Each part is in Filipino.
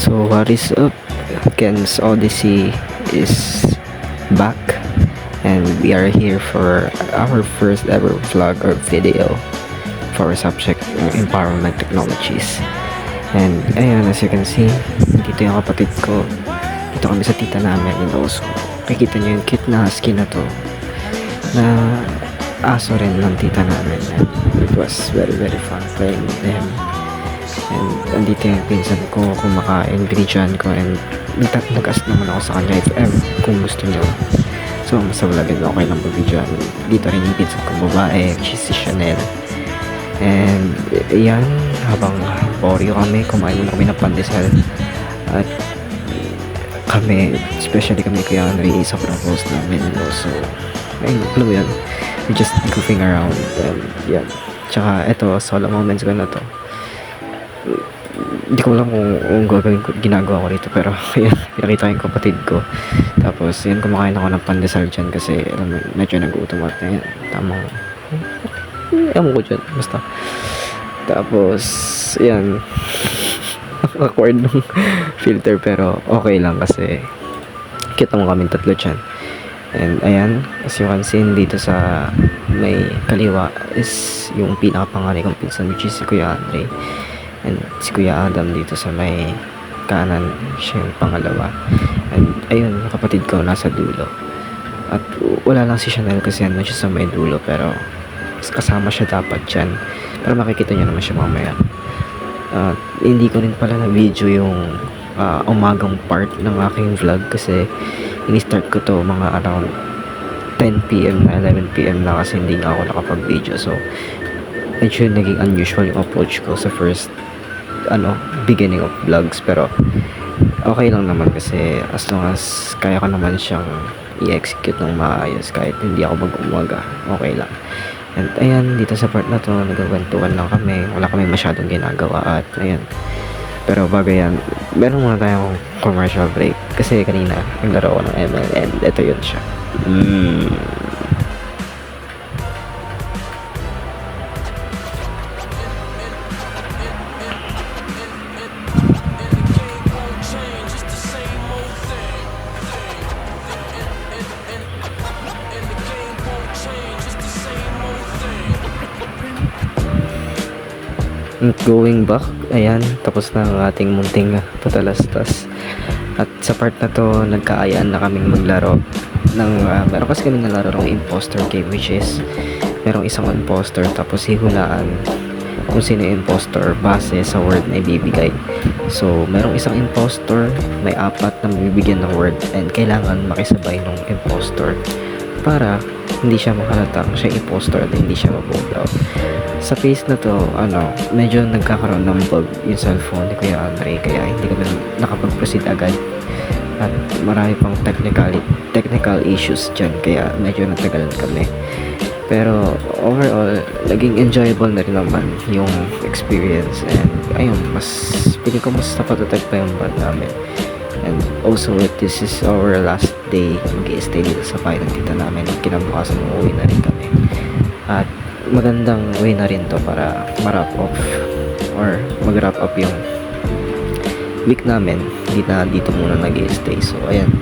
So what is up? Ken's Odyssey is back, and we are here for our first ever vlog or video for our subject empowerment technologies. And ayun, as you can see, dito yung kapatid ko. Dito kami sa tita namin, and also kikita nyo yung cute na husky na to na aso rin ng tita namin. And it was very fun playing with them. And andito yung pinsan ko kumakain, binidyan ko, and nag-ask naman ako sa kanya if ever kung gusto niya. So sa vlogin, okay lang mag-videoan. Dito rin yung pinsan ko babae, she's si Chanel. And yan, habang Oreo kumain muna kami ng pandesal. At kami, especially kami kaya Andre, isa ko ng post namin. So ayun, alam mo yan, we're just goofing around. And yan, tsaka eto, solo moments ko na to. Hindi ko alam kung gagawin ko, ginagawa ko rito, pero yan, pinakita ko yung kapatid ko. Tapos yan, kumakain ako ng pandesal dyan kasi alam mo, medyo nagutom at yan, tamang ewan ko dyan, basta. Tapos yan, awkward ng filter, pero okay lang kasi kita mo kaming tatlo dyan. And ayan, as you can see, dito sa may kaliwa is yung pinakapanganay kong pinsan, which is si Kuya Andre. And si Kuya Adam dito sa may kanan, siya yung pangalawa. And ayun, yung kapatid ko nasa dulo. At wala lang si Chanel kasi ano siya sa may dulo, pero kasama siya dapat dyan. Pero makikita niyo naman siya mamaya. Hindi ko rin pala na video yung umagang part ng aking vlog kasi ini-start ko to mga around 10 PM na 11 PM na kasi hindi nga ako nakapag-video. So medyo naging unusual yung approach ko sa first beginning of vlogs, pero okay lang naman kasi as long as kaya ko naman siyang i-execute ng maayos kahit hindi ako mag-umaga, okay lang. And ayan, dito sa part na to nagkakwentuhan lang kami, wala kami masyadong ginagawa. At ayan, pero bago yan, meron muna tayong commercial break kasi kanina naglaro ako ng ML and ito yun siya. Going back, ayan, tapos na ang ating munting patalastas. At sa part na to, nagkaayaan na kaming maglaro ng, meron kasi kami nalaro ng imposter game, which is merong isang imposter tapos hihulaan kung sino yung imposter base sa word na ibibigay. So merong isang imposter, may apat na bibigyan ng word, and kailangan makisabay ng imposter para hindi siya makalatang siya imposter at hindi siya ma-vote out. Sa phase na to, medyo nagkakaroon ng bug yung cellphone ni Kuya Andre, kaya hindi kami nakapag-proceed agad. At marami pang technical issues dyan, kaya medyo natagalan kami. Pero overall, naging enjoyable na rin naman yung experience. And ayun, pili ko mas napatatag pa yung band namin. And also, this is our last day mag-i-stay dito sa bahay ng tita namin. Kinabukasan umuwi na rin kami. At magandang way na rin to para ma-wrap off or mag-wrap up yung week namin. Hindi na dito muna nag-i-stay. So ayan,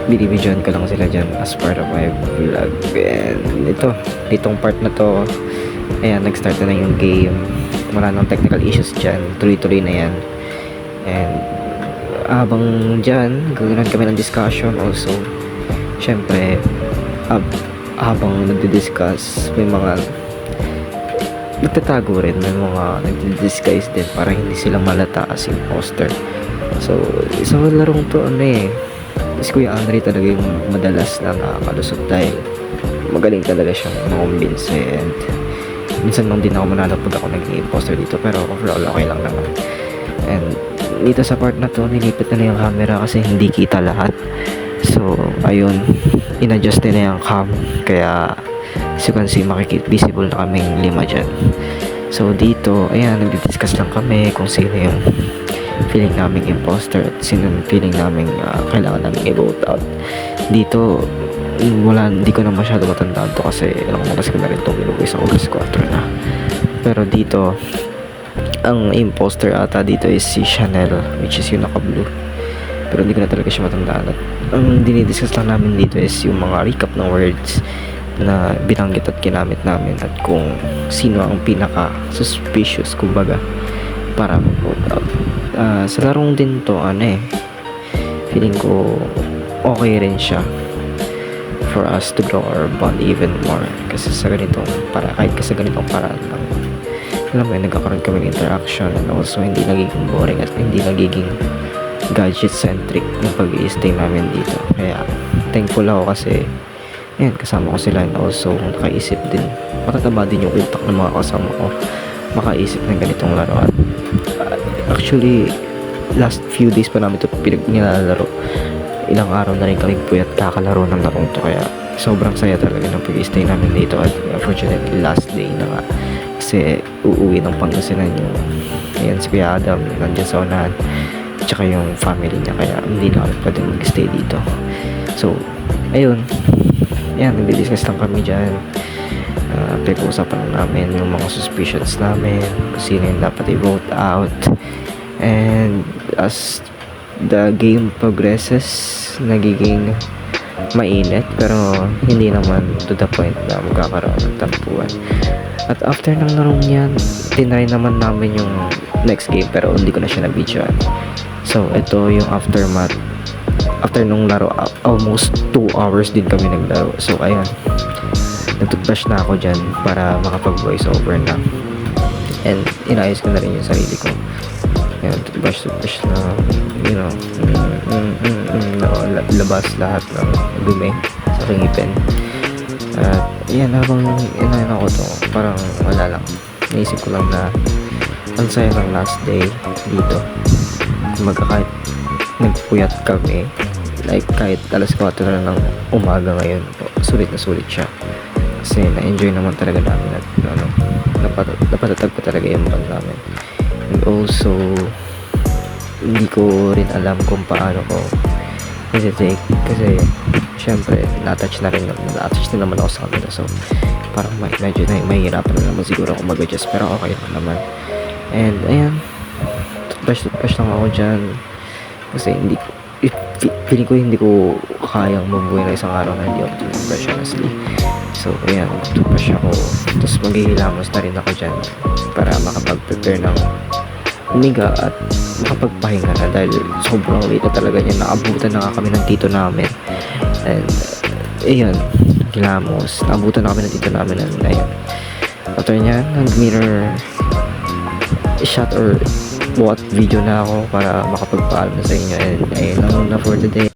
binibidyoan ko lang sila dyan as part of my vlog. And ditong part na to, ayan, nag-start na yung game. Wala nang technical issues dyan, tuloy-tuloy na yan. And habang dyan, gagawin kami ng discussion also. Syempre, habang nagdi-discuss, may mga nagtatago rin, may mga nagdi-disguise din para hindi sila malata as imposter. So isang larong to is Kuya Andre talaga yung madalas na nakakalusot dahil magaling talaga siyang makumbinse. And minsan lang din ako manalo pag ako naging imposter dito, pero overall okay lang naman. And dito sa part na to, nilipit na yung camera kasi hindi kita lahat. So ayun, in-adjust na yung cam, kaya as you can see, visible na kaming 5 dyan. So dito, ayan, nagdi-discuss lang kami kung sino yung feeling naming imposter at sino yung feeling naming kailangan naming i-vote out. Dito, hindi ko na masyado matandaan to kasi ilang oras ko na rin itong minuwi sa oras 4 na. Pero dito, Ang imposter ata dito is si Chanel, which is yung naka-blue. Pero hindi ko na talaga siya matandaan. At ang dinidiscuss lang namin dito is yung mga recap ng words na binanggit at ginamit namin at kung sino ang pinaka suspicious kumbaga para mag-vote out. Sa larong din to feeling ko okay rin siya for us to grow our bond even more kasi sa ganitong paraan lang, alam mo yun, nagkakaroon kami ng interaction and also hindi nagiging boring at hindi nagiging gadget centric yung pag-i-stay namin dito. Kaya thankful ako kasi yan, kasama ko sila and also nakaisip din, matataba din yung utak ng mga kasama ko makaisip ng ganitong laro. At actually last few days pa namin ito nilalaro, ilang araw na rin kami puyat kakalaro ng larong to, kaya sobrang saya talaga ng pag-stay namin dito. At unfortunately last day na nga kasi uuwi ng Pangasinan yung si Kuya Adam nandiyan sa unahan tsaka yung family niya, kaya hindi na kami pwede mag-stay dito. So ayun, yan, nag-discuss lang kami dyan. Pinag-uusapan lang namin yung mga suspicions namin, kung sino yung dapat i-vote out. And as the game progresses, nagiging mainit pero hindi naman to the point na magkakaroon ng tampuan. At after ng larong yan, tinry naman namin yung next game pero hindi ko na siya na-videoan. So ito yung aftermath. After nung laro, almost 2 hours din kami naglaro. So ayan, nag-toothbrush na ako dyan para makapag voice over na. And inayos ko na rin yung sarili ko. Ayan, toothbrush na, labas lahat ng dumi sa ngipin. At yan, habang inayin ako to, parang wala lang, naisip ko lang na ang saya ng last day dito. Kahit nagpuyat kami, like kahit alas 4 na ng umaga ngayon, sulit na sulit siya kasi na-enjoy naman talaga namin at napatatag pa talaga yung band namin. And also hindi ko rin alam kung paano ko i-take kasi syempre na-attach na naman ako sa kanila, so parang medyo mahihirapan na naman siguro ako mag-adjust, pero okay naman. And ayan, toothbrush lang ako dyan kasi feeling ko hindi ko kayang mabuhay na isang araw na hindi ako toothbrush honestly. So ayan, toothbrush ako, tapos maghihilamos na rin ako dyan para makapag-prepare ng umiga at makapagpahinga na dahil sobrang late na talaga niya. Naabutan na nga kami ng tito namin and ayun, hilamos, naabutan na kami ng tito namin and ayun, after niya nag-mirror shot or what video na ako para makapagpaalam na sa inyo. And ayun lang na for today.